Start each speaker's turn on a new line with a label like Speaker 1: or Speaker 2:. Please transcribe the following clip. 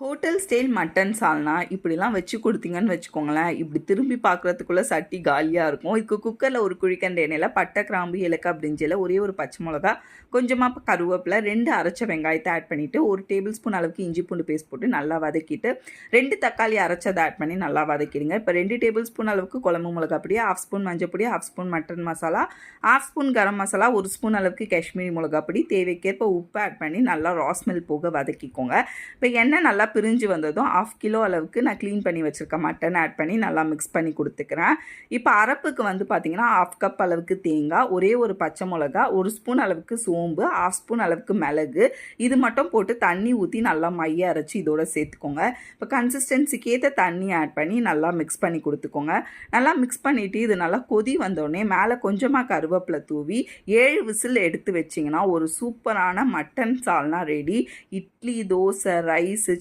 Speaker 1: Hotel style mutton சால்னா இப்படிலாம் வச்சு கொடுத்தீங்கன்னு வச்சுக்கோங்களேன், இப்படி திரும்பி பார்க்குறதுக்குள்ள சட்டி காலியாக இருக்கும். இதுக்கு குக்கரில் ஒரு குழிக்கண்ட எண்ணெயில் பட்டை, கிராம்பு, ஏலக்காய், பிரிஞ்சில ஒரே ஒரு பச்சை மிளகா, கொஞ்சமாக கருவேப்பிலை, 2 அரைச்ச வெங்காயத்தை ஆட் பண்ணிவிட்டு 1 டேபிள் ஸ்பூன் அளவுக்கு இஞ்சி பூண்டு பேஸ்ட் போட்டு நல்லா வதக்கிட்டு 2 தக்காளி அரைச்சதை ஆட் பண்ணி நல்லா வதக்கிடுங்க. இப்போ 2 டேபிள் ஸ்பூன் அளவுக்கு குழம்பு மிளகா பொடி, 1/2 ஸ்பூன் மஞ்சள் பொடி, 1/2 spoon mutton masala, 1/2 spoon garam masala, 1 spoon அளவுக்கு காஷ்மீரி மிளகா பொடி, தேவைக்கேற்ப உப்பு ஆட் பண்ணி நல்லா ராஸ்மெல் போக வதக்கிக்கோங்க. இப்போ எண்ணெய் நல்லா பிரிஞ்சு வந்ததும் 1/2 கிலோ அளவுக்கு நான் க்ளீன் பண்ணி வச்சுருக்க மட்டன் ஆட் பண்ணி நல்லா மிக்ஸ் பண்ணி கொடுத்துக்கிறேன். இப்போ அரைப்புக்கு வந்து பார்த்திங்கன்னா 1/2 கப் அளவுக்கு தேங்காய், ஒரே ஒரு பச்சை மிளகா, 1 ஸ்பூன் அளவுக்கு சோம்பு, 1/2 ஸ்பூன் அளவுக்கு மிளகு, இது மட்டும் போட்டு தண்ணி ஊற்றி நல்லா மைய அரைச்சி இதோட சேர்த்துக்கோங்க. இப்போ கன்சிஸ்டன்சிக்கு ஏற்ற தண்ணி ஆட் பண்ணி நல்லா மிக்ஸ் பண்ணி கொடுத்துக்கோங்க. நல்லா மிக்ஸ் பண்ணிவிட்டு இது நல்லா கொதி வந்தோடனே மேலே கொஞ்சமாக கருவேப்பிலை தூவி 7 விசில் எடுத்து வச்சிங்கன்னா ஒரு சூப்பரான மட்டன் சால்னா ரெடி. இட்லி, தோசை, ரைஸு,